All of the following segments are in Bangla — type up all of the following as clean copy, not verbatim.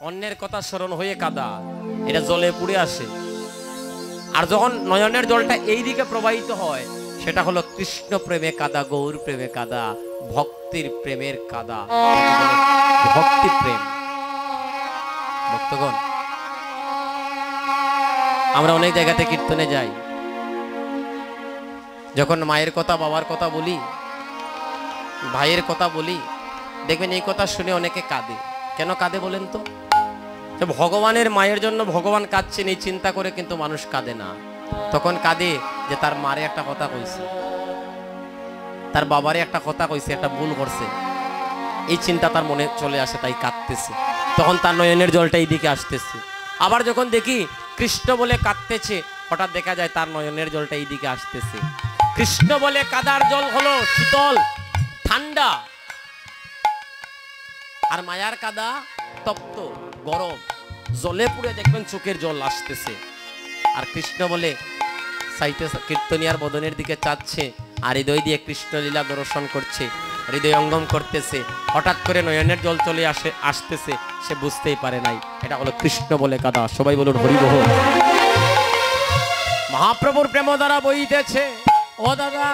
অন্যের কথা স্মরণ হয়ে কাঁদা, এটা জলে পুড়ে আসে। আর যখন নয়নের জলটা এই দিকে প্রবাহিত হয়, সেটা হলো কৃষ্ণ প্রেমে কাঁদা, গৌর প্রেমে কাঁদা, ভক্তির প্রেমের কাঁদা, ভক্তি প্রেম। ভক্তগণ, আমরা অনেক জায়গাতে কীর্তনে যাই, যখন মায়ের কথা, বাবার কথা বলি, ভাইয়ের কথা বলি, দেখবেন এই কথা শুনে অনেকে কাঁদে। কেন কাঁদে বলেন তো? যে ভগবানের মায়ের জন্য ভগবান কাঁদছেন এই চিন্তা করে কিন্তু মানুষ কাঁদে না। তখন কাঁদে যে তার মারে একটা কথা কইছে, তার বাবারে একটা কথা কইছে, একটা ভুল করছে, এই চিন্তা তার মনে চলে আসে, তাই কাঁদতেছে। তখন তার নয়নের জলটা এই দিকে আসতেছে। আবার যখন দেখি কৃষ্ণ বলে কাঁদতেছে, হঠাৎ দেখা যায় তার নয়নের জলটা এই দিকে আসতেছে। কৃষ্ণ বলে কাদার জল হলো শীতল ঠান্ডা, আর মায়ার কাদা তপ্ত গরম, জলে পুড়ে দেখবেন চোখের জল আসতেছে। আর কৃষ্ণ বলে সাইতে কীর্তনিয়ার বদনের দিকে চাচ্ছে, আর হৃদয় দিয়ে কৃষ্ণ লীলা দর্শন করছে, হৃদয় অঙ্গম করতেছে। হঠাৎ করে নয়নের জল চলে আসতেছে, সে বুঝতেই পারে নাই। এটা হলো কৃষ্ণ বলে কাদা। সবাই বলুন হরি বল। মহাপ্রভুর প্রেম দ্বারা বইতেছে। ও দাদা,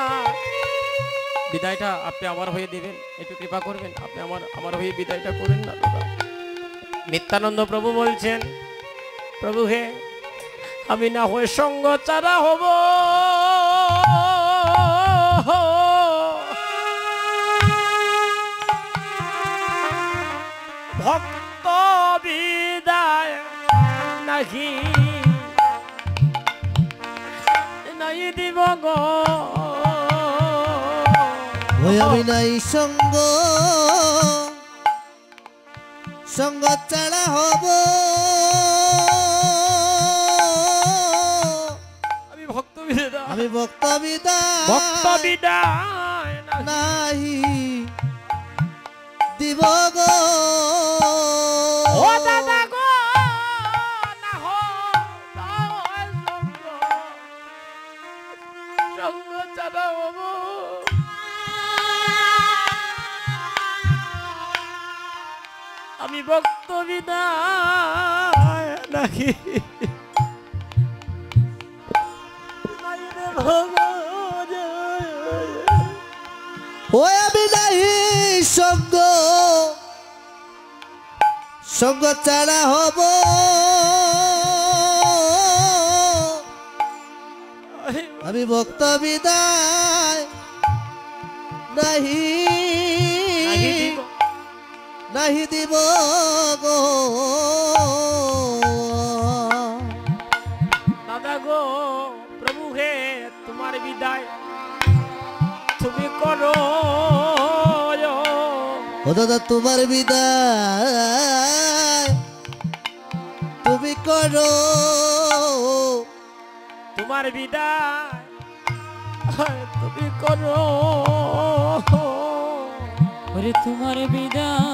বিদায়টা আপনি আমার হয়ে দিবেন, একটু কৃপা করবেন, আপনি আমার হয়ে বিদায়টা করেন না দাদা। নিত্যানন্দ প্রভু বলছেন, প্রভু হে, আমি না হয়ে সঙ্গ চারা হব, ভক্ত বিদায় নাহি নাই দিব গো। আমি নাই সঙ্গ, সঙ্গ ছাড়া হব, আমি ভক্ত বিদায়, আমি ভক্ত বিদায়, ভক্ত বিদায় নাহি দিব গো। ও দাদা গো, না হো সঙ্গ ছাড়া হব, আমি ভক্ত বিদায় নাকি ও আমি নাহি সঙ্গ, সঙ্গ ছাড়া হব, আমি ভক্ত বিদায় নাহি নাহি দিব গো। দাদা গো, প্রভু হে, তোমার বিদায় তুমি করো। ও দাদা, তোমার বিদায় তুমি করো, তোমার বিদায় তুমি করো, ওরে তোমার বিদায়,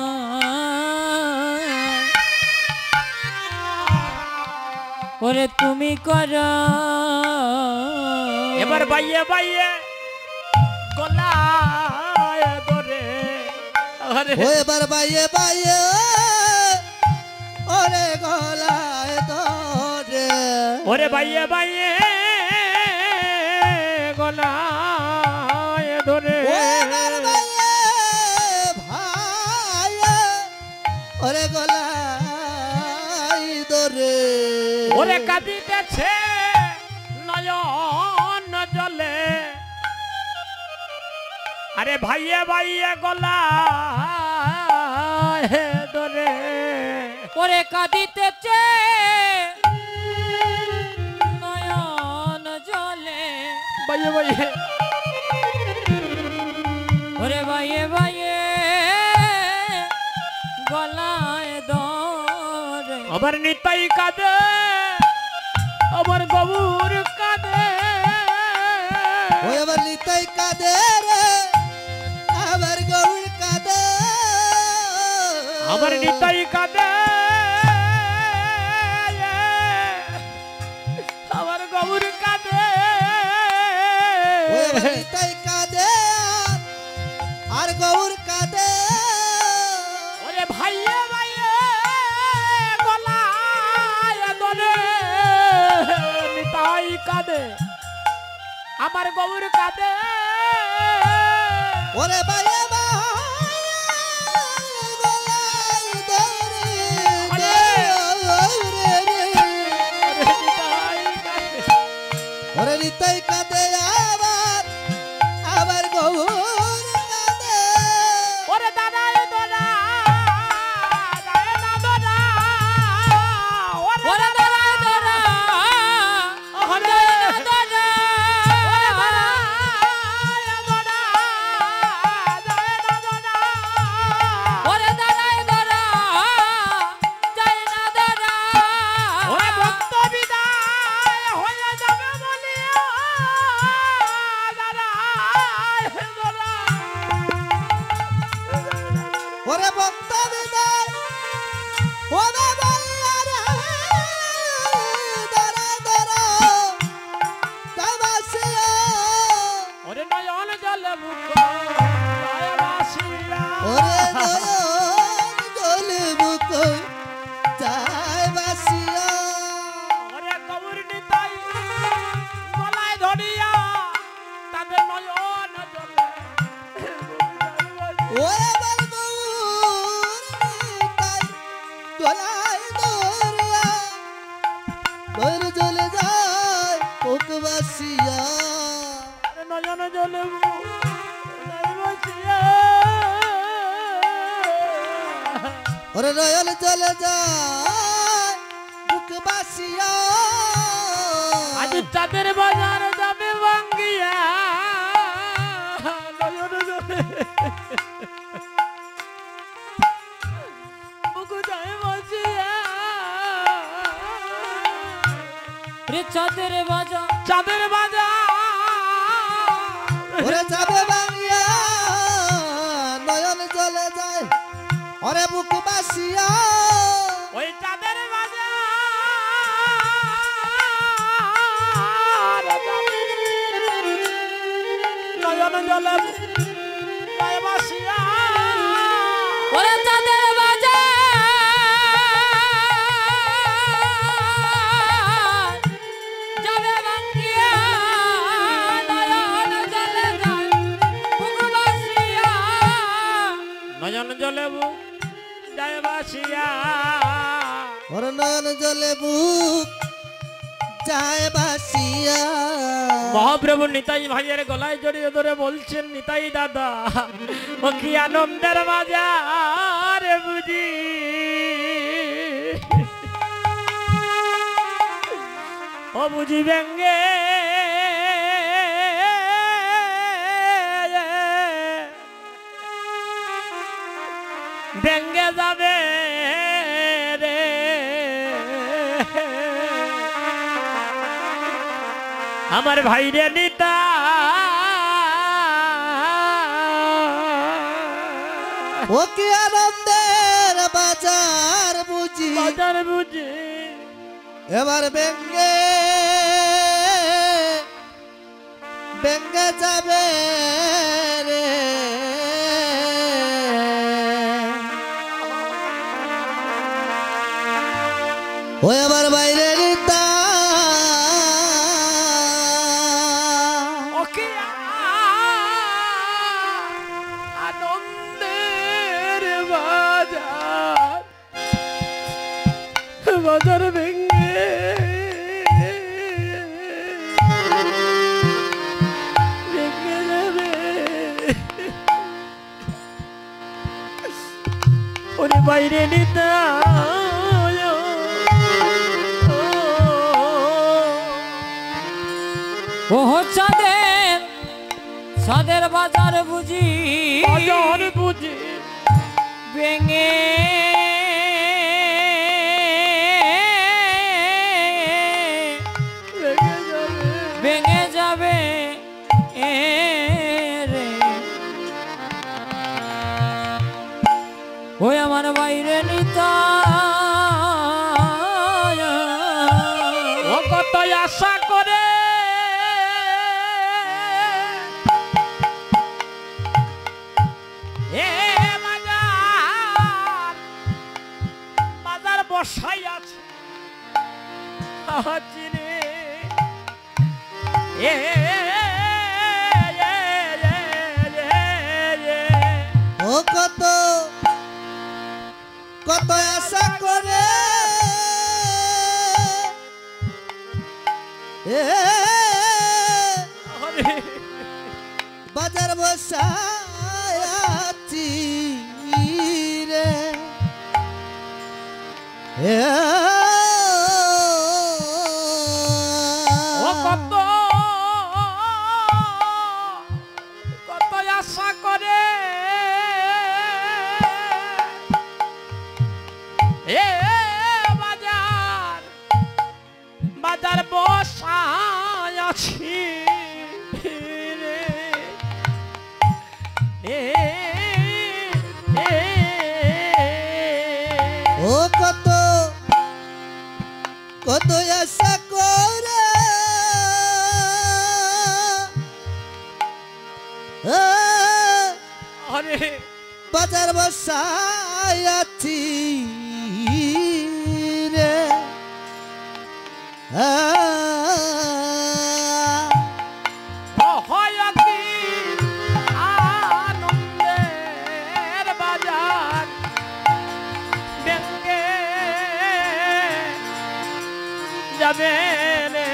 ওরে তুমি করো। এবার বাইয়ে বাইয়ে গলায় ধরে, ও এবার বাইয়ে বাইয়ে ওরে গলায় ধরে, ওরে বাইয়ে বাইয়ে গলায় ধরে, ভাই ওরে গলায় ধরে, ওরে কাঁদিতেছে নয়ন জলে, আরে ভাইয়ে ভাইয়ে গলায় ধরে, ওরে কাঁদিতেছে নয়ন জলে, ভাইয়ে ভাইয়ে, ওরে ভাইয়ে ভাইয়ে গলায় ধরে। আবার নিতাই কাঁদে, আবার গবুর কাঁদে, ও এবার নিতাই কাঁদে রে, আবার গৌর কাঁদে, আবার নিতাই কাঁদে, আবার গবুর কাঁদে, ও এবার নিতাই কাঁদে আর গৌর কাঁদে, ওরে ভাইয়ে ভাইয়ে আমার গৌর কাঁদে ওরে বাইরে গলায় ধরে ওরে নিতাই কাঁদে আবার আবার গৌর কাঁদে ওরে দাদা দাদা দাদা দাদা ওরে দাদা দাদা ওরে দাদা ওরে দাদা দাদা যায় না দাদা ওরে ভক্ত বিদায় হয়ে যাবে বলিয়া দাদা দাদা ওরে ভক্ত বিদায় ওরে বলিয়া রে দরা দরা তাবাসিয়া ওরে নয়ন জলে মুখ যায় বাসিয়া ওরে নয়ন জলে বুক যায় বাসিয়া ওরে গৌর নিতাই গলায় ধরিয়া তাদের নয়ন জলে ওরে আবার গৌর নিতাই গলায় ধরিয়া দর চলে যায় বুক বাসিয়া নয়ন জলে যায় বাসিয়া ওরে নয়ন চলে যায় বুক বাসিয়া আজ চাঁদের বাজার যাবে ভাঙ্গিয়া নয়ন জলে বুক যায় বাসিয়া রে চাঁদের বাজার ওরে যাবে বাংলা নয়ন চলে যায় ওরে বুক বাসিয়া ওই চাঁদের বাজার নয়ন জলে যায় বাসিয়া ওরে চাঁদের বাজার যাবে ভাঙ্গিয়া নয়ন জলে যায় বুক বাসিয়া নয়ন জলে বুক যায় বাসিয়া ওরে নয়ন জলে বুক যায় বাসিয়া মহাপ্রভু নিতাই ভাইয়ের গলায় জড়িয়ে ধরে বলছেন নিতাই দাদা ও কি আনন্দের বাজার বুঝি ও বুঝি ব্যঙ্গে ব্যঙ্গে যাবে রে আমার ভাইরে নিতা ও কি আনন্দের বাজার বুঝি বাজার বুঝি এবার ব্যঙ্গে ব্যঙ্গে যাবে রে ও এবার বাইরে নিতা ওকে আনন্দের বাজার বাজার ভেঙ্গে ভেঙ্গে যাবে ওরে বাইরে নিতা ও চাঁদের বাজার বুঝি বাজার বুঝি ভেঙে ভেঙে যাবে রে ওই আমার বাইরে নিতা ও কত আশা করে বাজার বসাই আছে চিনে বসায় আছি রে ও কত কত আশা করে এ বাজার বাজার বসায় আছি রে ও কত কত আশা করে আরে বাজার বসায় আছি রে হয় কি আনন্দের বাজার ব্যাংকে যাবে রে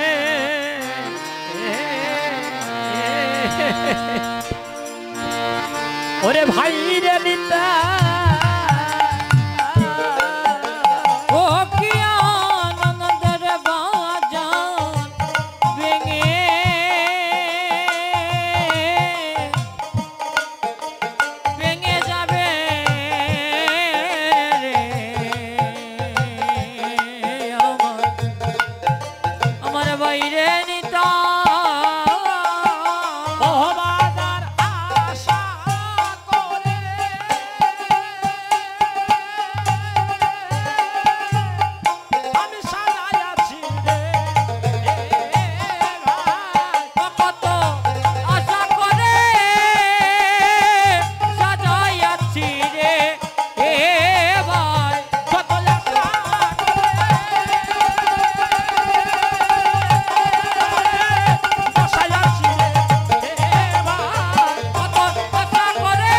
ওরে ভাই রে নিতা ও কি আনন্দের বাজার ভেঙে ভেঙে যাবে রে আমার বাইরে নিতা ও বাজার আশা করে আমি সাজাই আছি রে কত আশা করে সাজাই আছি রে এবার কত আশা বসাই আছি রে এবার কত আশা করে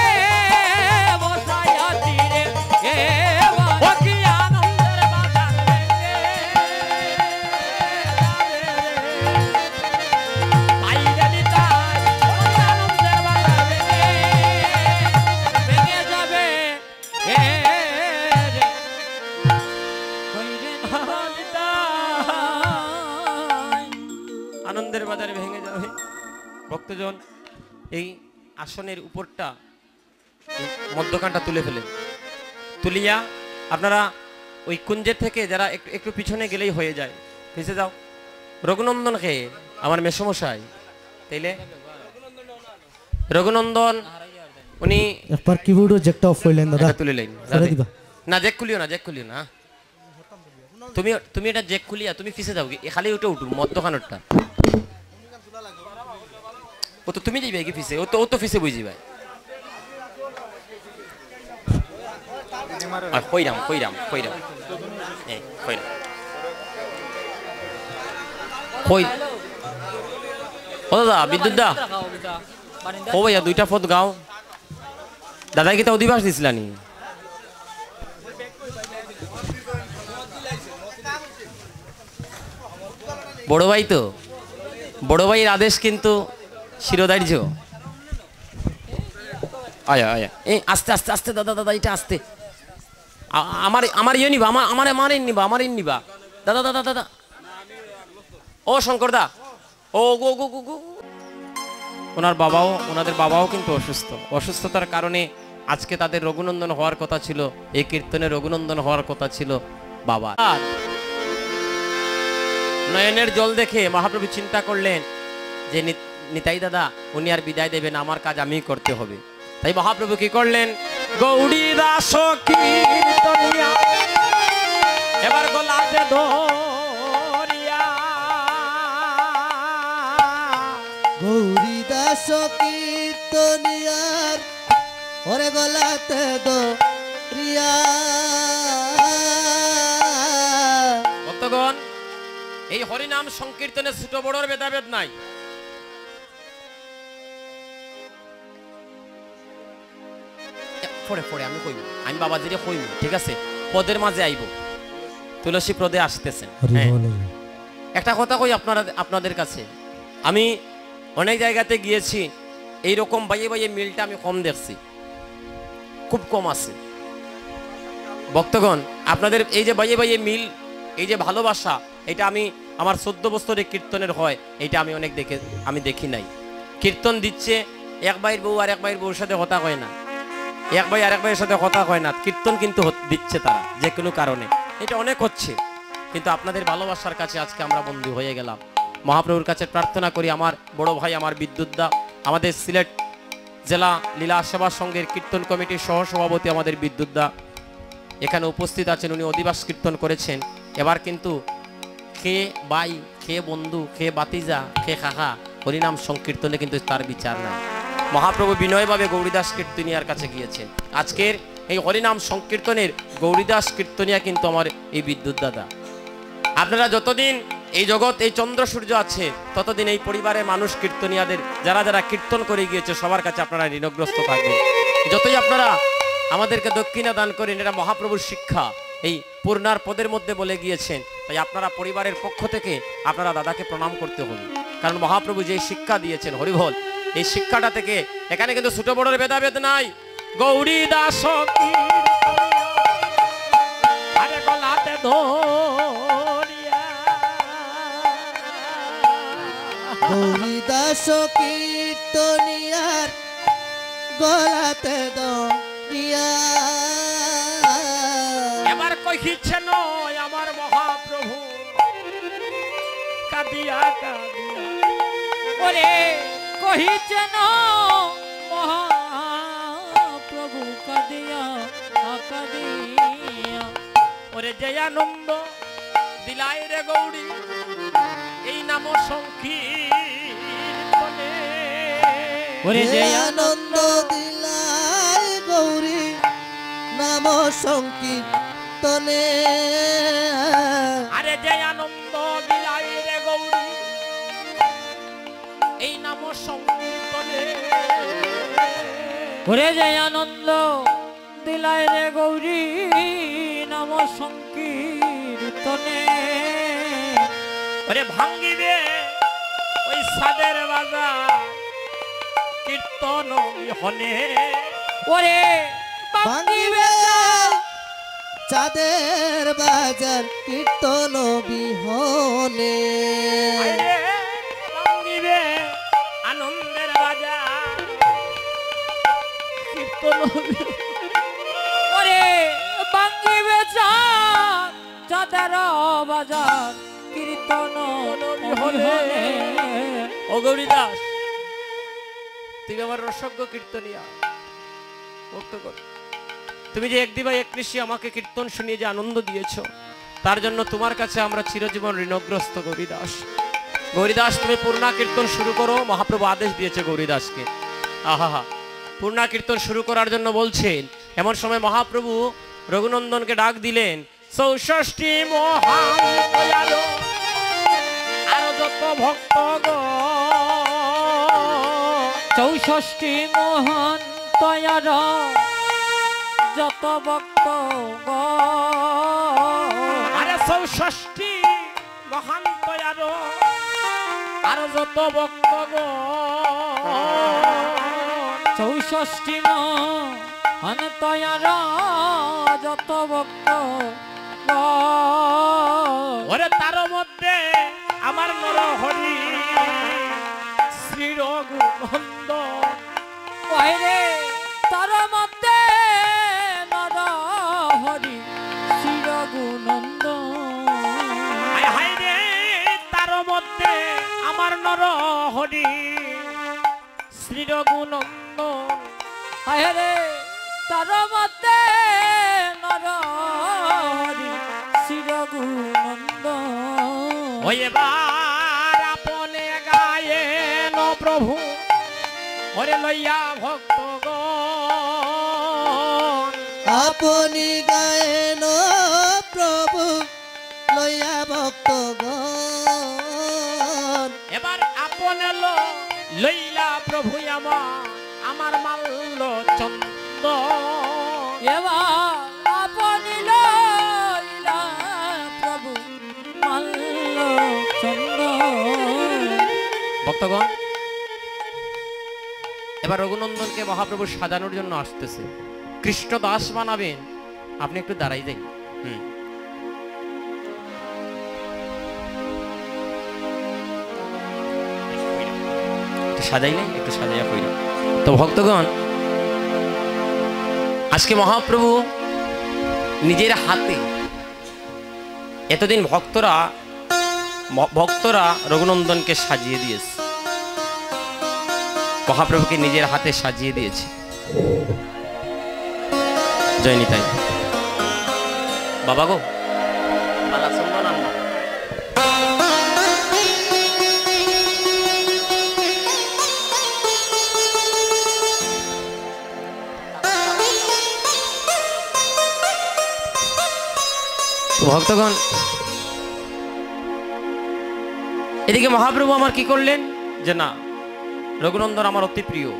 বসাই আছি রে এবার ও কি আনন্দের বাজার বাইরে নিতাই আনন্দের বাজার ভেঙে যাবে রে বাইরে নিতাই আনন্দের বাজারে ভেঙে যাবে ভক্তজন এই আসনের উপরটা এই মধ্যখানটা তুলে ফেলেন তুলিয়া আপনারা ওই কুঞ্জের থেকে যারা একটু একটু পিছনে গেলেই হয়ে যায় পিছে যাও রঘুনন্দন খেয়ে আমার মেসমশাই তাইলে রঘুনন্দন উনি একবার কিবোর্ডও জ্যাকটা অফ হইলেন দাদা এটা তুলে লাইন করে দিবা না জ্যাক খুলিও না জ্যাক খুলিও না তুমি তুমি এটা জ্যাক খুলিয়া তুমি পিছে যাও খালি ওটা উঠু মধ্যখানটা ও তো তুমি যাইবে কি পিছে ও তো পিছে বুঝি ভাই কইরাম এই কইরাম কই ও দাদা বিদ্যুৎ দা ও ভাইয়া দুইটা পদ গাও দাদা কি তা অধিবাস দিছিলানি বড় ভাই তো বড় ভাইয়ের আদেশ কিন্তু শিরোধার্য আয়া আয়া এই আস্তে আস্তে আস্তে দাদা দাদা এটা আস্তে আমার ইয়ে নিবা আমার নিবা দাদা দাদা দাদা ও শঙ্কর দা ও গো গো গো গো ওনাদের বাবাও কিন্তু অসুস্থতার কারণে আজকে তাদের রঘুনন্দন হওয়ার কথা ছিল এই কীর্তনে রঘুনন্দন হওয়ার কথা ছিল বাবা নয়নের জল দেখে মহাপ্রভু চিন্তা করলেন যে নিতাই দাদা উনি আর বিদায় দেবেন আমার কাজ আমিই করতে হবে তাই মহাপ্রভু কি করলেন গৌরী দাস কীর্তনিয়া এবার গলাতে ধরিয়া গৌরী দাস কীর্তনিয়ার ওরে গলাতে ধরিয়া ভক্তগণ এই হরিনাম সংকীর্তনে ছোট বড়র ভেদাভেদ নাই পড়ে পড়ে আমি কইব আমি বাবাজিরে কইব ঠিক আছে পদের মাঝে আইব তুলসী পদে আসতেছেন একটা কথা কই আপনাদের কাছে আমি অনেক জায়গাতে গিয়েছি এইরকম বাইয়ে বাইয়ে মিলটা আমি কম দেখছি, খুব কম আছে। ভক্তগণ, আপনাদের এই যে বাইয়ে বাইয়ে মিল, এই যে ভালোবাসা, এটা আমি আমার 14 বছরে কীর্তনের হয়, এটা আমি অনেক আমি দেখি নাই। কীর্তন দিচ্ছে, এক ভাইয়ের বউ আর এক ভাইয়ের বউর সাথে কথা হয় না, এক ভাই আরেক ভাইয়ের সাথে কথা হয় না, কীর্তন কিন্তু দিচ্ছে তারা যে কোনো কারণে, এটা অনেক হচ্ছে। কিন্তু আপনাদের ভালোবাসার কাছে আজকে আমরা বন্দী হয়ে গেলাম। মহাপ্রভুর কাছে প্রার্থনা করি, আমার বড় ভাই আমার বিদ্যুৎদা, আমাদের সিলেট জেলা লীলা সেবা সংঘের কীর্তন কমিটির সহসভাপতি আমাদের বিদ্যুৎদা এখানে উপস্থিত আছেন, উনি অধিবাস কীর্তন করেছেন। এবার কিন্তু খে বাই, খে বন্ধু, খে বাতিজা, খে কাকা, হরিনাম সংকীর্তনে কিন্তু তার বিচার নাই। মহাপ্রভু বিনয়ভাবে গৌরীদাস কীর্তনিয়ার কাছে গিয়েছেন। আজকের এই হরিনাম সংকীর্তনের গৌরীদাস কীর্তনিয়া কিন্তু আমার এই বিদ্যুৎ দাদা। আপনারা যতদিন এই জগৎ, এই চন্দ্র সূর্য আছে, ততদিন এই পরিবারের মানুষ কীর্তনিয়াদের যারা যারা কীর্তন করে গিয়েছে সবার কাছে আপনারা ঋণগ্রস্ত থাকবেন। যতই আপনারা আমাদেরকে দক্ষিণা দান করেন, এটা মহাপ্রভুর শিক্ষা, এই পূর্ণার পদের মধ্যে বলে গিয়েছেন। তাই আপনারা পরিবারের পক্ষ থেকে আপনারা দাদাকে প্রণাম করতে হবে, কারণ মহাপ্রভু যে শিক্ষা দিয়েছেন, হরিবল, এই শিক্ষাটা থেকে এখানে কিন্তু ছোট বড়ের ভেদাভেদ নাই। গৌরী দাস গৌরী দাস কীর্তনিয়ার গলাতে দরিয়া। এবার কহিছেন আমার মহাপ্রভু কাঁদিয়া কাঁদিয়া, ওরে কহিছেন মহাপ্রভু কাঁদিয়া কাঁদিয়া, ওরে যে আনন্দ দিলাই রে গৌরী এই নাম সংকীর্তনে, ওরে যে আনন্দ দিলাই গৌরী নাম সংকীর্তনে। আরে যে আনন্দ দিলাই রে গৌরী এই নাম সংকীর্তনে, ওরে যে আনন্দ দিলাই রে গৌরী নাম সংকীর্তনে, ওরে ভাঙ্গিবে ওই সাদের বাজার কীর্তন বিহনে, ওরে ভাঙিবে চাঁদের বাজার কীর্তন বিহনে। ভাঙ্গিবে আনন্দের বাজার কীর্তন, ওরে ভাঙ্গিবে চাঁদের বাজার কীর্তন বিহনে। ও গৌরী দাস, তুমি আমার রসজ্ঞ কীর্তনিয়া ভক্তগণ, তুমি যে এক দিবা এক নিশি আমাকে কীর্তন শুনিয়ে যে আনন্দ দিয়েছো, তার জন্য তোমার কাছে আমরা চিরজীবন ঋণগ্রস্ত। গৌরীদাস, গৌরীদাস তুমি পূর্ণা কীর্তন শুরু করো, মহাপ্রভু আদেশ দিয়েছে গৌরীদাসকে। আহা, পূর্ণা কীর্তন শুরু করার জন্য বলছেন। এমন সময় মহাপ্রভু রঘুনন্দনকে ডাক দিলেন, 64 মহান দয়ালু আরো যত ভক্তগণ, 64 মহান তয়ার যত ভক্তগণ, আরে 64 মহান তয়ার আরো যত ভক্তগণ, 64 মহান তয়ার যত ভক্তগণ, ওরে তার মধ্যে আমার নরহরি শ্রী রঘুনন্দন, ওরে তার মধ্যে নরহরি শ্রী রঘুনন্দন, হায় হায় রে তার মধ্যে আমার নরহরি শ্রী রঘুনন্দন, হায় রে তার মধ্যে নরহরি শ্রী রঘুনন্দন। ওই এবার আপনে গায়েন প্রভু ওরে লইয়া ভক্তগণ, আপনি গায়েন প্রভু লইয়া ভক্তগণ। এবার আপনে লইলা প্রভু আমার মাল্য চন্দ, এবার আপনি লইলা প্রভু মাল্য চন্দন। ভক্তগণ এবার রঘুনন্দনকে মহাপ্রভু সাজানোর জন্য আসতেছে, কৃষ্ণ দাস বানাবেন। আপনি একটু দাঁড়াই যাই। সাজাইলে একটু সাজাইয়া কইরা। তো ভক্তগণ, আজকে মহাপ্রভু নিজের হাতে, এতদিন ভক্তরা রঘুনন্দনকে সাজিয়ে দিয়েছে, মহাপ্রভুকে নিজের হাতে সাজিয়ে দিয়েছে। জয় নিতাই। বাবা গো, মালা চন্দন আনবা। ভক্তগণ, এদিকে মহাপ্রভু আমার কি করলেন যে না, রঘুনন্দন আমার অতি প্রিয়,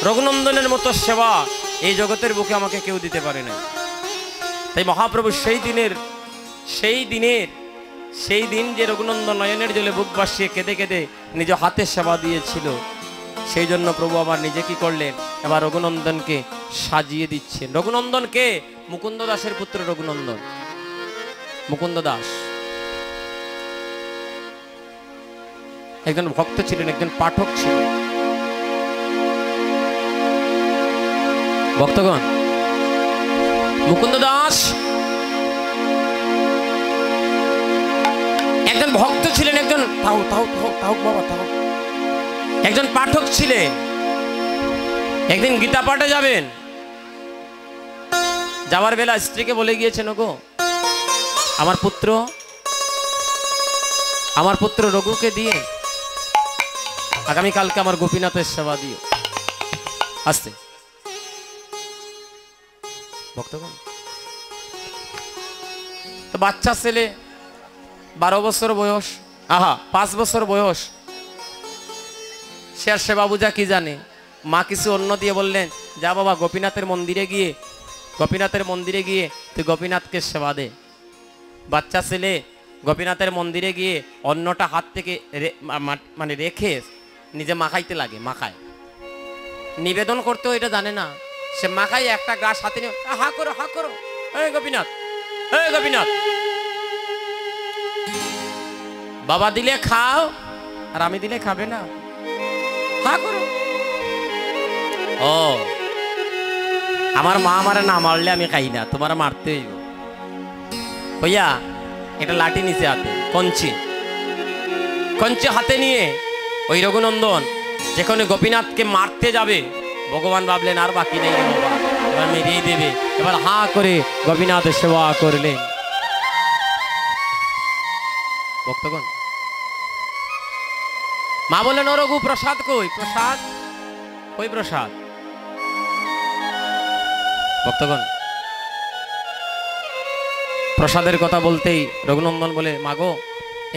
রঘুনন্দনের মতো সেবা এই জগতের বুকে আমাকে কেউ দিতে পারে না। তাই মহাপ্রভু সেই দিন যে রঘুনন্দন নয়নের জলে বুক ভাসিয়ে কেঁদে কেঁদে নিজ হাতে সেবা দিয়েছিল, সেই জন্য প্রভু আবার নিজে কি করলেন, এবার রঘুনন্দনকে সাজিয়ে দিচ্ছেন। রঘুনন্দনকে মুকুন্দ দাসের পুত্র রঘুনন্দন, মুকুন্দ দাস একজন ভক্ত ছিলেন, একজন পাঠক ছিলেন। ভক্তগণ, মুকুন্দ দাস একজন ভক্ত ছিলেন, একজন একজন পাঠক ছিলেন। একদিন গীতা পাঠে যাবেন, যাওয়ার বেলা স্ত্রীকে বলে গিয়েছেন, ওগো আমার পুত্র রঘুকে দিয়ে আগামীকালকে আমার গোপীনাথের সেবা দিও। আসতে ভক্তগণ, তো বাচ্চা ছেলে, 12 বছর বয়স, 5 বছর বয়স, সে আর সেবা বুঝা কি জানে। মা কিছু অন্ন দিয়ে বললেন, যা বাবা গোপীনাথের মন্দিরে গিয়ে তুই গোপীনাথকে সেবা দে। বাচ্চা ছেলে গোপীনাথের মন্দিরে গিয়ে অন্নটা হাত থেকে মানে রেখে নিজে মাখায়, নিবেদন করতেও এটা জানে না। সে মাখায় একটা গাছ হাতে নিয়ে হা করো, এই গোপীনাথ, বাবা দিলে খাও আর আমি দিলে খাবে না, হা করো। ও, আমার মা আমারে না মারলে আমি খাই না, তোমার মারতে হইব। হইয়া একটা লাঠি নিচে হাতে, কঞ্চি হাতে নিয়ে ওই রঘুনন্দন যেখানে গোপীনাথকে মারতে যাবে, ভগবান ভাবলেন আর বাকি নেই বাবা, এবার মেরেই দেবে। এবার হা করে গোপীনাথের সেবা করলেন। ভক্তগণ, মা বললেন, ও রঘু প্রসাদ কই? প্রসাদ। ভক্তগণ, প্রসাদের কথা বলতেই রঘুনন্দন বলে, মাগো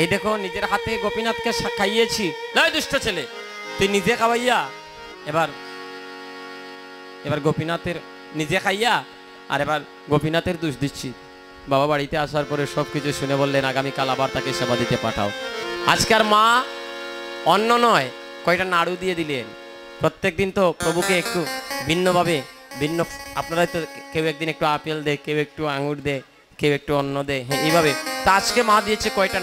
এই দেখো নিজের হাতে গোপীনাথকে খাইয়েছি। নয় দুষ্ট ছেলে, তুই নিজে খাওয়াইয়া এবার গোপীনাথের নিজে খাইয়া আর এবার গোপীনাথের দোষ দিচ্ছি। বাবা বাড়িতে আসার পরে সবকিছু শুনে বললেন, আগামীকাল আবার তাকে সেবা দিতে পাঠাও। আজকার মা অন্ন নয়, কয়টা নাড়ু দিয়ে দিলেন। প্রত্যেক দিন তো প্রভুকে একটু ভিন্নভাবে আপনারা তো কেউ একদিন একটু আপেল দেয়, কেউ একটু আঙুর দেয়, কেউ একটু অন্ন দেয়, হ্যাঁ এইভাবে। তা আজকে মা দিয়েছে কয়টা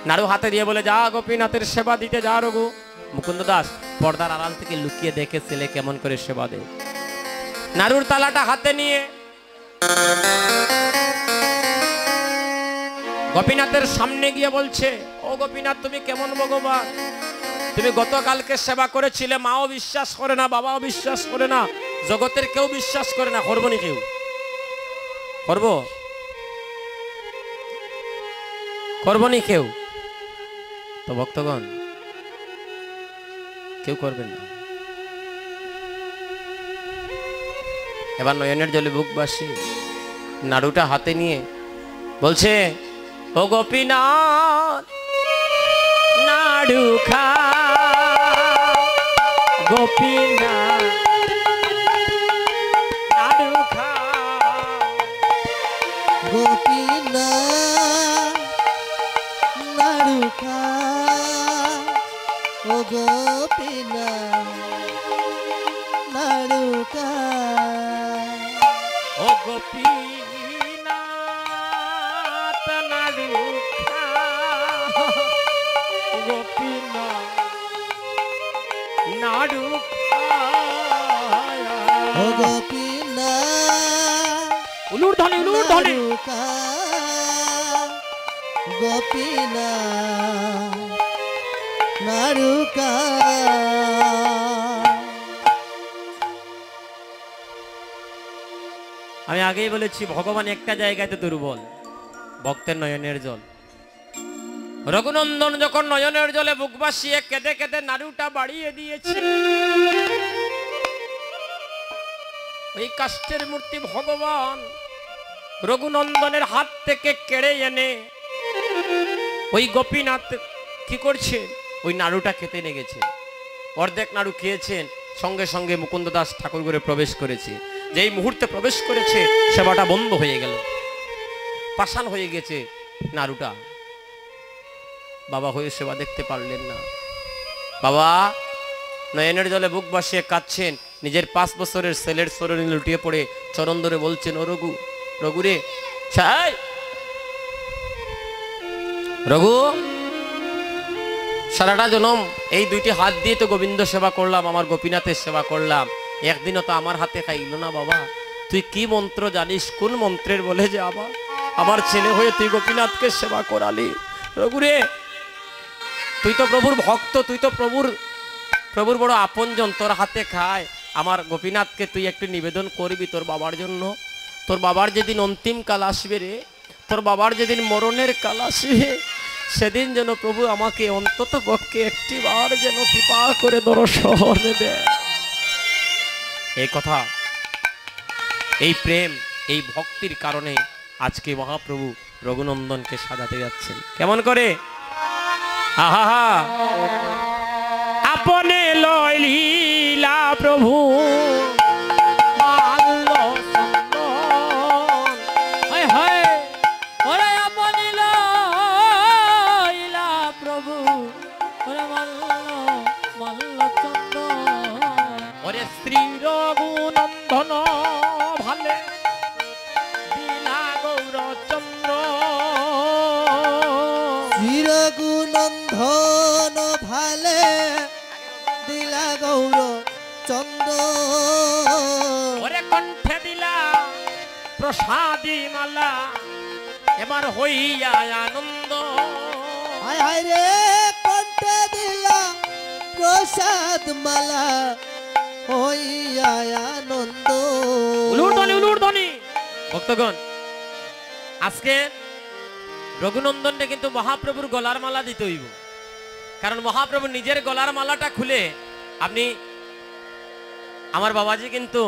নাড়ু হাতে দিয়ে বলে, যা গোপীনাথের সেবা দিতে যা রঘু। মুকুন্দ দাস পর্দার আড়াল থেকে লুকিয়ে দেখে ছেলে কেমন করে সেবা দেয়। নাড়ুর তালাটা হাতে নিয়ে গোপীনাথের সামনে গিয়ে বলছে, ও গোপীনাথ, তুমি কেমন ভগবান? তুমি গতকালকে সেবা করেছিলে, মাও বিশ্বাস করে না, বাবাও বিশ্বাস করে না, জগতের কেউ বিশ্বাস করে না, করবো নি কেউ? করবো নি কেউ? তো ভক্তগণ, কেউ করবেন না। এবার নয়নের জলে বুক বাসি নাড়ুটা হাতে নিয়ে বলছে, ও গোপীনাথ নাড়ু খা, গোপীনাথ নাড়ু খা, গোপীনাথ নাড়ু খা, ও গো ও গোপীনাথ নাড়ুখা গোপীনাথ নাড়ুখা ও গোপীনাথ উলুর ধ্বনি নাড়ুকা গোপীনাথ নাড়ুকা আমি আগেই বলেছি ভগবান একটা জায়গাতে দুর্বল, ভক্তের নয়নের জল। রঘুনন্দন যখন নয়নের জলে বুক ভাসিয়ে কেঁদে কেঁদে নাড়ুটা বাড়িয়ে দিয়েছে, ওই কাষ্ঠের মূর্তি ভগবান রঘুনন্দনের হাত থেকে কেড়ে এনে ওই গোপীনাথ কি করছে, ওই নাড়ুটা খেতে লেগেছে। অর্ধেক নাড়ু খেয়েছেন, সঙ্গে সঙ্গে মুকুন্দ দাস ঠাকুর ঘরে প্রবেশ করেছে। যেই মুহূর্তে প্রবেশ করেছে সেবাটা বন্ধ হয়ে গেল, পাষাণ হয়ে গেছে নাড়ুটা। বাবা হয়ে সেবা দেখতে পারলেন না। বাবা নয়নের জলে বুক ভাসিয়ে কাঁদছেন, নিজের 5 বছরের ছেলের শরীরে লুটিয়ে পড়ে চরণ ধরে বলছেন, ও রঘু, রঘু রে, ছাই রঘু, সারাটা জনম এই 2টি হাত দিয়ে তো গোবিন্দ সেবা করলাম, আমার গোপীনাথের সেবা করলাম, একদিনও তো আমার হাতে খাইল না। বাবা তুই কি মন্ত্র জানিস, কোন মন্ত্রের বলে যে আমার ছেলে হয়ে তুই গোপীনাথকে সেবা করালি? রঘু রে, তুই তো প্রভুর ভক্ত, তুই তো প্রভুর বড় আপনজন, তোর হাতে খায়। আমার গোপীনাথকে তুই একটু নিবেদন করবি তোর বাবার জন্য। তোর বাবার যেদিন অন্তিম কাল আসবে রে, তোর বাবার যেদিন মরণের কাল আসবে, সেদিন যেন প্রভু আমাকে অন্তত পক্ষে একটিবার যেন কৃপা করে দর্শন দেয়। এই কথা, এই প্রেম, এই ভক্তির কারণে আজকে মহাপ্রভু রঘুনন্দনকে সাজাতে যাচ্ছেন। কেমন করে? আহা, আপনে লইলা প্রভু মাল্য চন্দন, হায় হায়, ওরে আপনি লইলা প্রভু, ওরে মাল্য চন্দন, ওরে শ্রী রঘুনন্দন ভালে দিলা গৌরচন্দ্র, শ্রী রঘুনন্দন ভালে দিলা গৌর চন্দ্র, ওরে কণ্ঠে দিলা প্রসাদী মালা, এবার হইয়া আনন্দ। হায় হায় রে, কণ্ঠে দিলা প্রসাদ মালা হইয়া আনন্দ। উলুরধ্বনি ভক্তগণ, আজকে রঘুনন্দনকে কিন্তু মহাপ্রভুর গলার মালা দিতে হইব, কারণ মহাপ্রভু নিজের গলার মালাটা খুলে আপনি, আমার বাবাজি কিন্তু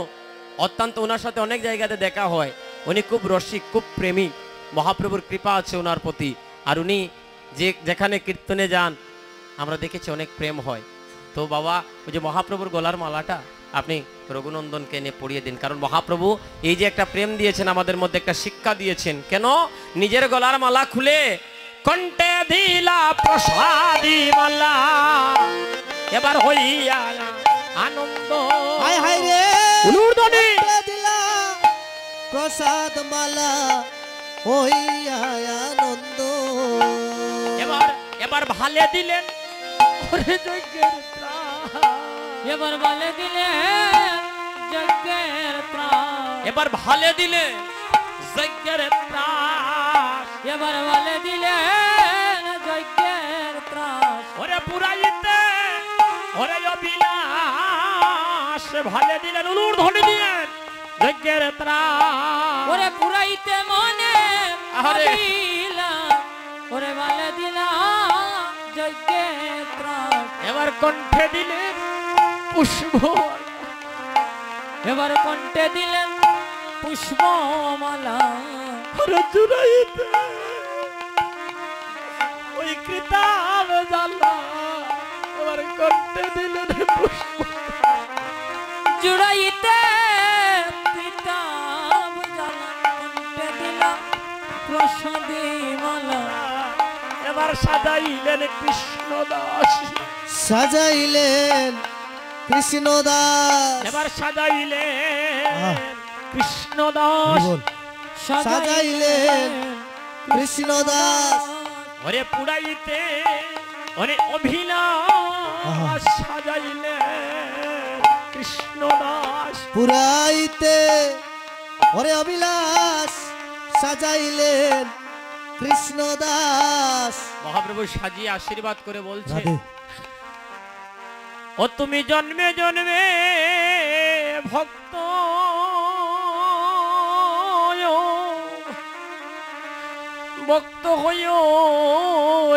অত্যন্ত, ওনার সাথে অনেক জায়গাতে দেখা হয়, উনি খুব রসিক, খুব প্রেমিক, মহাপ্রভুর কৃপা আছে ওনার প্রতি। আর উনি যেখানে কীর্তনে যান আমরা দেখেছি অনেক প্রেম হয়। তো বাবা ওই যে মহাপ্রভুর গলার মালাটা আপনি রঘুনন্দনকে এনে পড়িয়ে দিন, কারণ মহাপ্রভু এই যে একটা প্রেম দিয়েছেন, আমাদের মধ্যে একটা শিক্ষা দিয়েছেন। কেন? নিজের গলার মালা খুলে কণ্ঠে দিলা প্রসাদী মালা, এবার হইয়া আনন্দ। হায় হায় রে, উলুরধ্বনি কণ্ঠে দিলা প্রসাদ মালা হইয়া আনন্দ। এবার ভালে দিলেন ওরে যজ্ঞের ত্রাণ, এবার বলে দিলে যজ্ঞের ত্রাণ, এবার ভালে দিলে যজ্ঞের ত্রাণ, এবার বলে দিলে যজ্ঞের ত্রাণ, ওরে পুরাইতে ওরে অবিলাস ভালে দিলেন, উলুরধ্বনি দিলেন যজ্ঞের ত্রাণ, ওরে পুরাইতে মনে আহারে। ভাবিলা, ওরে বলে দিলা যজ্ঞের ত্রাণ, এবার কণ্ঠে দিলেন পুষ্প, এবার কণ্ঠে দিলেন পুষ্পমালা, ওরে জুড়াইতে ওই কৃতাব জ্বালা, এবার কণ্ঠে দিলেন পুষ্প, জুড়াইতে পিতাব জ্বালা, কণ্ঠে দিলা প্রসাদী মালা, এবার সাজাইলেন কৃষ্ণদাস, সাজাইলেন কৃষ্ণ দাস এবার সাজাইলেন আহ। কৃষ্ণ দাস বল। সাজাইলেন কৃষ্ণ দাস ওরে পুরাইতে ওরে আহা। অভিলাষ সাজাইলেন কৃষ্ণ দাস পুরাইতে ওরে অবিলাস সাজাইলেন কৃষ্ণ দাস মহাপ্রভু সাজিয়ে আশীর্বাদ করে বলছে রাধে ও তুমি জন্মে জন্মে ভক্ত ভক্ত হইও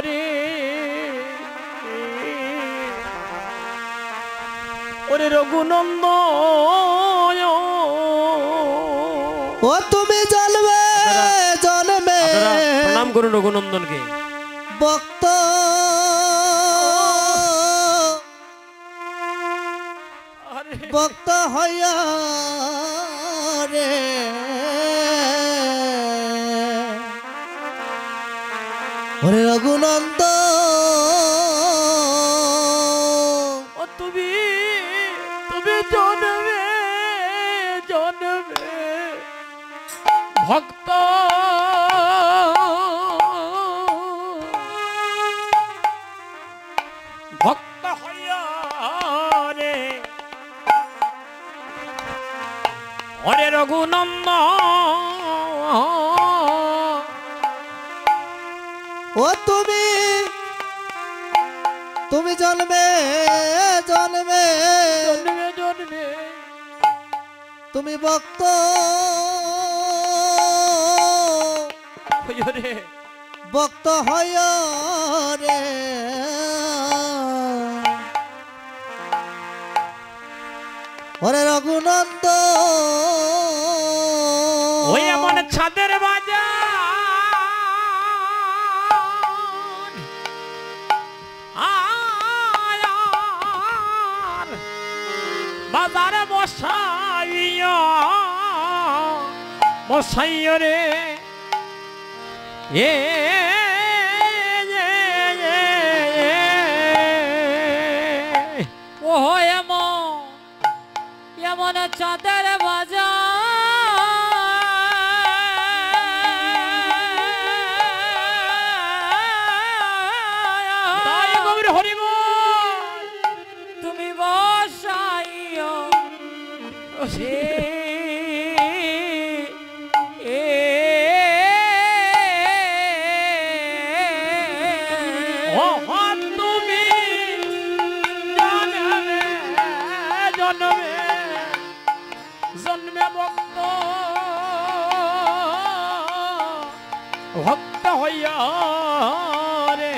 রে ওরে রঘুনন্দ ও তুমি জন্মে জন্মে আপনারা প্রণাম করুন রঘুনন্দনকে ভক্ত ভক্ত হইয়া রে ওরে রঘুনন্দ ও তুমি তুমি জন্মে জন্মে ভক্ত ভক্ত হইয়া রে ওরে রঘুনন্দ ও তুমি তুমি জন্মে জন্মে জন্মে জন্মে তুমি ভক্ত হইও রে ভক্ত হয় রে ওরে রঘুনন্দ ওই এমন ছাদের বাজার আয়ার বাজারে বসাইয়া বসাইয়া রে এ ও এমন এমন চাঁদের বাজার হরিব তুমি বসাইও তুমি জন্মে জন্মে ভক্ত ভক্ত হইয়া রে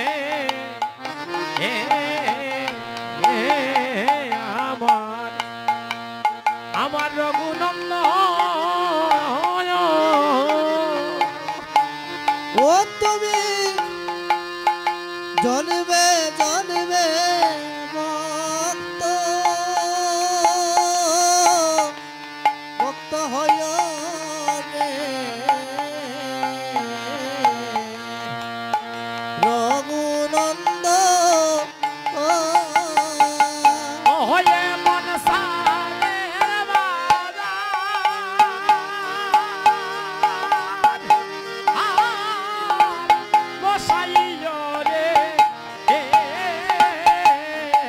আমার আমার রঘুনন্দ ও তুমি জন্মে জন্মে ভক্ত ভক্ত হয় রে রঘুনন্দ হয়ে মন সাদের বাজার বসাইও রে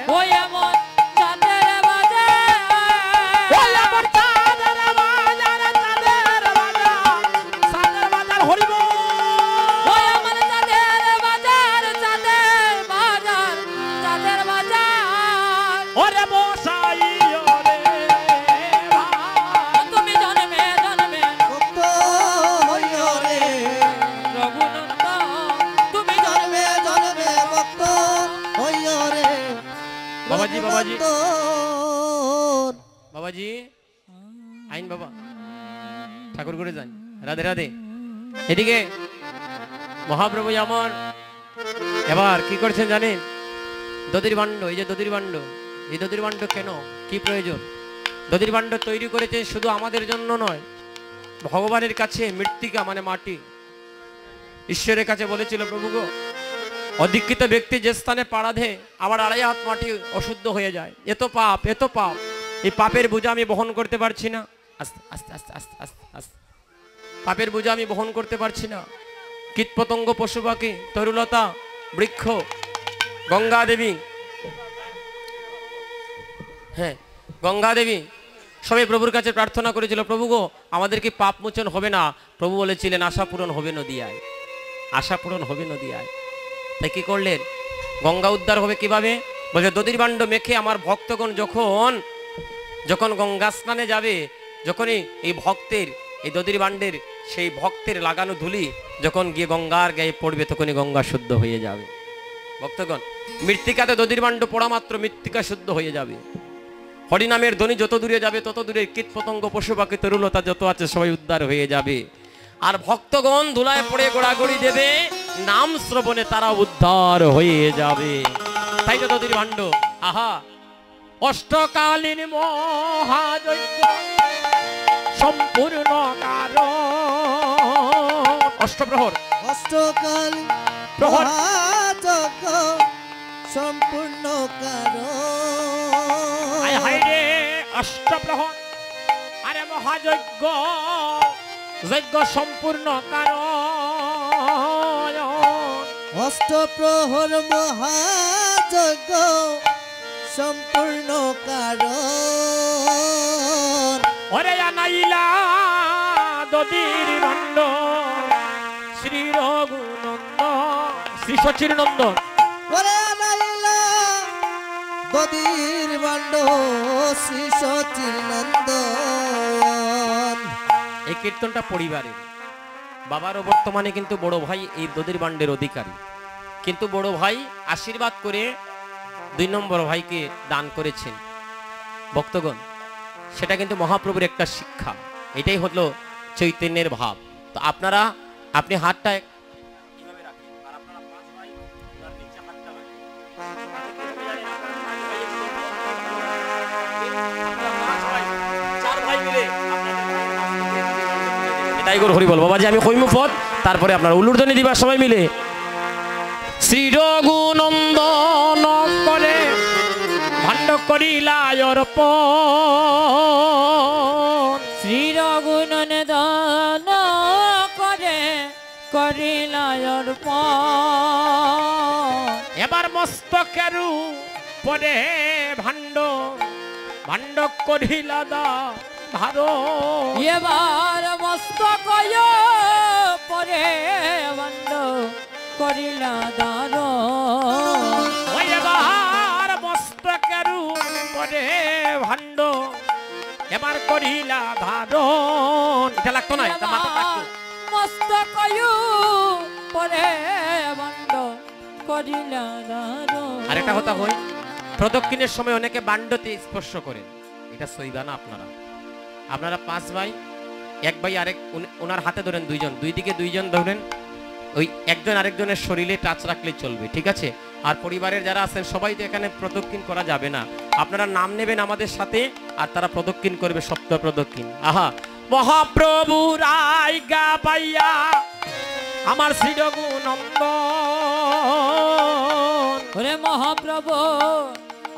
ওই এমন চাঁদের বাজার ওই এমন চাঁদের বাজার চাঁদের বাজার হরিব ওই এমন চাঁদের বাজার ওরে বসাইও রে তুমি জন্মে জন্মে ভক্ত হয় রে রঘুনন্দ তুমি জন্মে জন্মে ভক্ত হয় রে বাবাজি, বাবাজি। রঘুনন্দন। বাবাজি আইন বাবা ঠাকুর করে যান রাধে রাধে এদিকে মহাপ্রভু আমার এবার কি করছেন জানেন দধির ভাণ্ড এই যে দধির ভাণ্ড এই দধির ভাণ্ড কেন কি প্রয়োজন দধির ভাণ্ড তৈরি করেছেন শুধু আমাদের জন্য নয় ভগবানের কাছে মৃত্তিকা মানে মাটি ঈশ্বরের কাছে বলেছিল প্রভু গো অধিকৃত ব্যক্তি যে স্থানে পাড়া দেয় আমার 2.5 হাত মাটি অশুদ্ধ হয়ে যায়। এত পাপ, এত পাপ, এই পাপের বোঝা আমি বহন করতে পারছি না। আস্তে আস্তে আস্তে আস্তে আস্তে আস্তে পাপের বোঝা আমি বহন করতে পারছি না। কীট পতঙ্গ, পশু পাখি, তরুলতা, বৃক্ষ, গঙ্গা দেবী, হ্যাঁ গঙ্গা দেবী সবাই প্রভুর কাছে প্রার্থনা করেছিল, প্রভু গো আমাদের কি পাপ মোচন হবে না? প্রভু বলেছিলেন আশা পূরণ হবে নদিয়ায়, আশা পূরণ হবে নদিয়ায়। তাই কি করলেন? গঙ্গা উদ্ধার হবে কিভাবে? বলছে দধির ভাণ্ড মেখে আমার ভক্তগণ যখন যখন গঙ্গা স্নানে যাবে, যখনই এই ভক্তের এই দধির ভাণ্ডের সেই ভক্তের লাগানো ধুলি যখন গিয়ে গঙ্গার গায়ে পড়বে তখনই গঙ্গা শুদ্ধ হয়ে যাবে। ভক্তগণ, মৃত্তিকাতে দধির ভাণ্ড পড়া মাত্র মৃত্তিকা শুদ্ধ হয়ে যাবে। হরিনামের ধ্বনি যত দূরে যাবে তত দূরে কীট পতঙ্গ, পশু পাখি, তরুলতা যত আছে সবাই উদ্ধার হয়ে যাবে। আর ভক্তগণ ধুলায় পড়ে গোড়াগড়ি দেবে, নাম শ্রবণে তারা উদ্ধার হয়ে যাবে। তাই তো দধির ভাণ্ড, আহা অষ্টকালীন মহাযজ্ঞ সম্পূর্ণ কারণ, অষ্টপ্রহর অষ্টকাল প্রহর মহাযজ্ঞ সম্পূর্ণ আয় কারণ। হায় রে অষ্টপ্রহর, আরে মহাযজ্ঞ যজ্ঞ সম্পূর্ণ কারণ। অষ্টপ্রহর মহাযজ্ঞ সম্পূর্ণ কারণ। ওরে আনাইলা দধির ভাণ্ড শ্রী রঘুনন্দ, শ্রী সচির নন্দন, ওরে আনাইলা দধির ভাণ্ড শ্রী সচির নন্দন। এই কীর্তনটা পরিবারের, বাবারও বর্তমানে কিন্তু বড় ভাই এই দধির ভাণ্ডের অধিকারী, কিন্তু বড় ভাই আশীর্বাদ করে 2 নম্বর ভাইকে দান করেছেন। ভক্তগণ, সেটা কিন্তু মহাপ্রভুর একটা শিক্ষা, এটাই হলো চৈতন্যের ভাব। তো আপনারা, আপনি হাতটা এইভাবে রাখেন আর আপনারা 5 ভাই তার নিচে হাতটা রাখেন। আপনারা 5 ভাই 4 ভাই মিলে এটাই করে হরি বল বাবাজি, আমি কইমু পদ, তারপরে আপনারা উলুর্ধনি দিবা সবাই মিলে। শ্রী রঘুনন্দন করে ভাণ্ড করিলা অর্পণ, শ্রী রঘুনন্দন করে করিলা অর্পণ। এবার মস্তকের পরে ভাণ্ড ভাণ্ড করিলা দা ধারো, এবার মস্তক পরে ভাণ্ড করিলা দারো। ওই এবার মস্তকের পরে ভাণ্ড এবার করিলা ধারণ। এটা লাগতো না, এটা মাথা লাগতো। মস্তক পরে ভাণ্ড করিলা দারো। আর একটা কথা হয়, প্রদক্ষিণের সময় অনেকে বান্ডতে স্পর্শ করেন, এটা সইবা না। আপনারা 5 ভাই, এক ভাই আরেক ওনার হাতে ধরেন, 2 জন, 2 দিকে 2 জন ধরেন, ওই একজন আরেকজনের শরীরে টাচ রাখলে চলবে, ঠিক আছে? আর পরিবারের যারা আছেন সবাই তো এখানে প্রদক্ষিণ করা যাবে না, আপনারা নাম নেবেন আমাদের সাথে আর তারা প্রদক্ষিণ করবে, সপ্ত প্রদক্ষিণ। আহা মহাপ্রভু আজ্ঞা পাইয়া আমার শ্রী রঘুনন্দন, ওরে মহাপ্রভু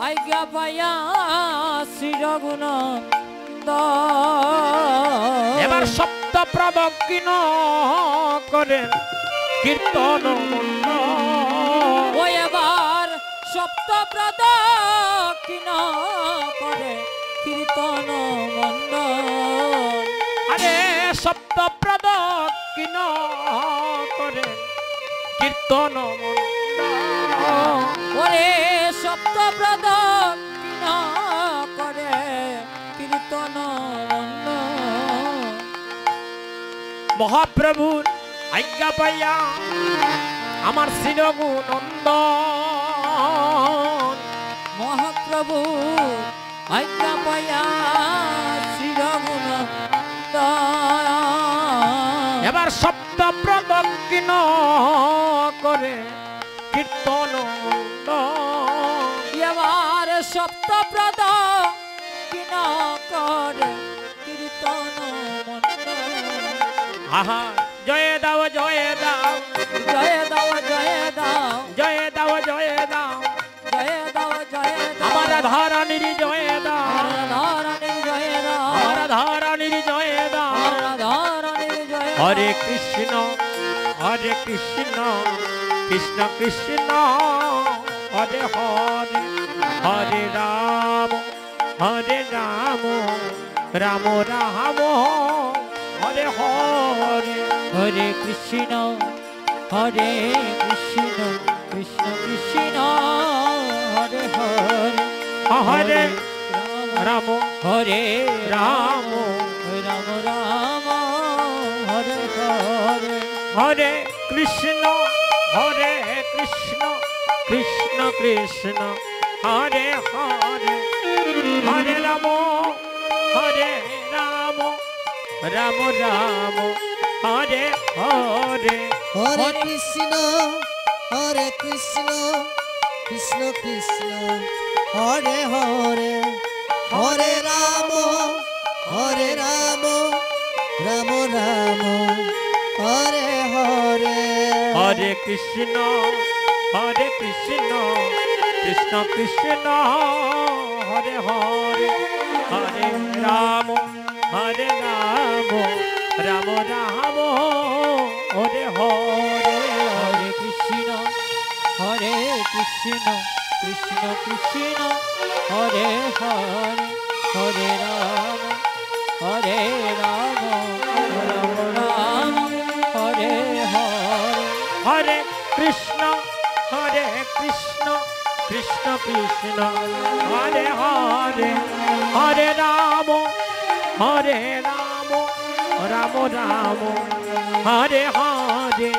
আজ্ঞা পাইয়া শ্রী রঘুনন্দন। এবার সপ্ত প্রদক্ষিণ করেন কীর্তন মন্ড, ও এবার সপ্ত প্রদক্ষিণ করে কীর্তন মণ্ডল। আরে সপ্ত প্রদক্ষিণ করে কীর্তন মন্ড, ওরে সপ্ত প্রদক্ষিণ করে কীর্তন মণ্ডল। মহাপ্রভুর আজ্ঞা পাইয়া আমার শ্রী রঘুনন্দন, মহাপ্রভু আজ্ঞা পাইয়া শ্রী রঘুনন্দন। এবার সপ্ত প্রদক্ষিণ করে কীর্তন মন্ড, এবার সপ্ত প্রদক্ষিণ করে কীর্তন মণ্ডল। আহা জয় দাও জয় দাও জয় দাও জয় দাও জয় হরে কৃষ্ণ কৃষ্ণ কৃষ্ণ হরে হরে হরে রাম রাম রাম হরে হরে হরে কৃষ্ণ কৃষ্ণ কৃষ্ণ হরে হরে হরে রাম হরে রাম রাম হরে হরে হরে কৃষ্ণ কৃষ্ণ কৃষ্ণ হরে হরে হরে রাম রাম রাম হরে হরে হরে কৃষ্ণ কৃষ্ণ কৃষ্ণ হরে হরে হরে রাম রাম রাম হরে হরে হরে কৃষ্ণ কৃষ্ণ কৃষ্ণ হরে হরে হরে রাম রাম রাম হরে হরে হরে কৃষ্ণ কৃষ্ণ কৃষ্ণ হরে হরে হরে রাম রাম রাম হরে হরে হরে কৃষ্ণ কৃষ্ণ কৃষ্ণ হরে হরে হরে রাম রাম রাম হরে হরে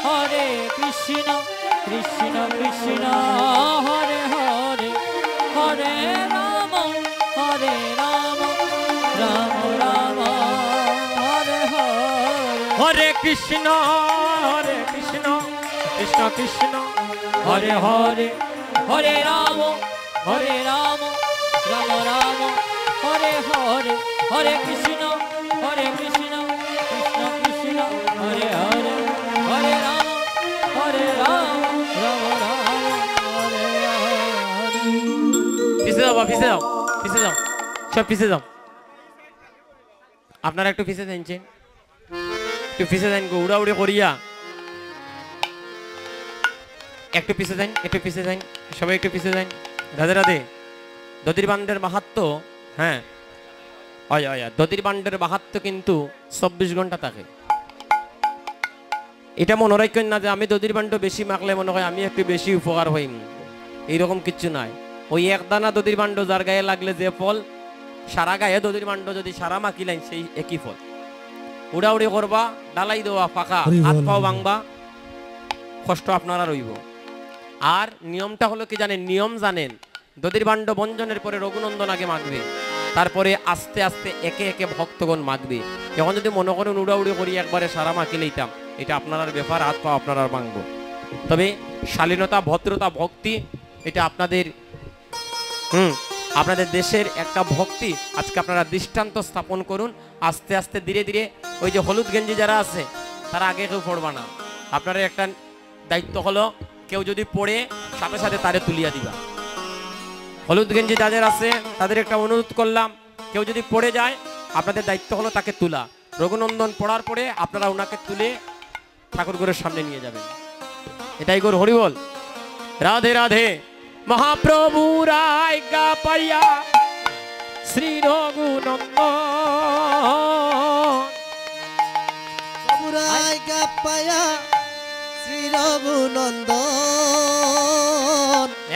হরে কৃষ্ণ কৃষ্ণ কৃষ্ণ হরে হরে হরে রাম রাম রাম হরে হরে হরে কৃষ্ণ কৃষ্ণ কৃষ্ণ হরে হরে হরে রাম রাম রাম হরে হরে হরে কৃষ্ণ কৃষ্ণ কৃষ্ণ হরে হরে হরে রাম রাম হরে হরে পিছে যাও সব পিছে যাও আপনারা একটু পিছে যাচ্ছেন একটু পিছে যান গো উড়াউড়ি করিয়া একটু পিছে যান সবাই একটু পিছে যান রাধে রাধে দধির বান্ডের মাহাত্ম্য হ্যাঁ দধির বান্ডের মাহাত্ম্য কিন্তু 24 ঘন্টা থাকে এটা মনে রাখেন না যে আমি দধির বান্ড বেশি মাখলে মনে হয় আমি একটু বেশি উপকার হইম এইরকম কিচ্ছু নাই ওই একদানা দধির বান্ড যার গায়ে লাগলে যে ফল সারা গায়ে দধির বান্ড যদি সারা মাখিলেন সেই একই ফল উড়াউড়ি করবা ডালাই দেওয়া ফাঁকা হাত পাও ভাঙবা কষ্ট আপনারা রইব আর নিয়মটা হলো কি জানেন দধির বান্ড বঞ্জনের পরে রঘুনন্দন আগে মাখবে তারপরে আস্তে আস্তে একে একে ভক্তগণ মাখবে এখন যদি মনে করেন উড়াউড়ি করি একবারে সারা মাখি লইতাম এটা আপনার ব্যাপার হাত পা আপনারা ভাঙবো তবে শালীনতা ভদ্রতা ভক্তি এটা আপনাদের দেশের একটা ভক্তি আজকে আপনারা দৃষ্টান্ত স্থাপন করুন আস্তে আস্তে ধীরে ধীরে ওই যে হলুদ গেঞ্জি যারা আছে তারা আগে কেউ পড়বা না আপনাদের একটা দায়িত্ব হলো কেউ যদি পড়ে সাথে সাথে তারে তুলিয়া দিবা হলুদ গেঞ্জি যাদের আছে তাদের একটা অনুরোধ করলাম কেউ যদি পড়ে যায় আপনাদের দায়িত্ব হলো তাকে তোলা রঘুনন্দন পড়ার পরে আপনারা ওনাকে তুলে ঠাকুরঘরের সামনে নিয়ে যাবেন এটাই গৌর হরি বল রাধে রাধে মহাপ্রভু আজ্ঞা পাইয়া শ্রী রঘুনন্দন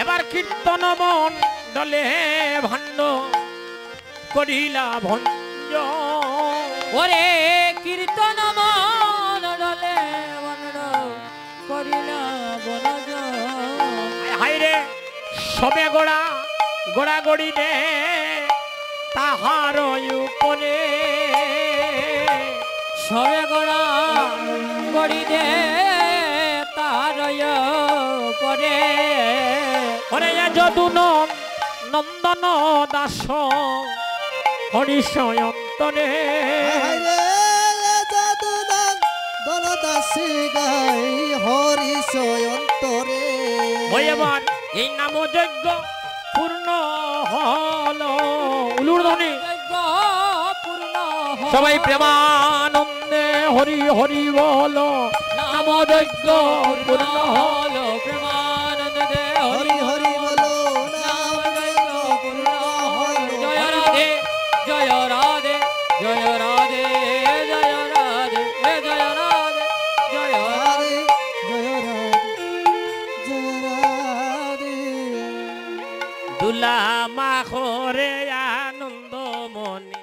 এবার কীর্তন মন দলে ভাণ্ড করিলা ভঞ্জ ওরে কীর্তন মন দলে ভাণ্ড করিলা বনজ হাইরে সবে গোড়া গড়ি দে তাহার উপরে সবে গোড়া গড়ি দে তাহার উপরে ওরে যদু নন্দন দাস হরিশয়ন্তরে হরিশয়ন্তরে এবার এই নাম যজ্ঞ পূর্ণ হল উলুর ধ্বনি পূর্ণ সবাই প্রেমানন্দে হরি হরি বলো নাম যজ্ঞ পূর্ণ হলো প্রেমানন্দে হরি হরি বলো নাম যজ্ঞ পূর্ণ হলো। জয় রাধে জয় রাধে জয় রাধে জয় রাধে জয় রাধে জয় রাধে জয় রাধে জয় রাধে। দুলা মাখরে আনন্দ মনে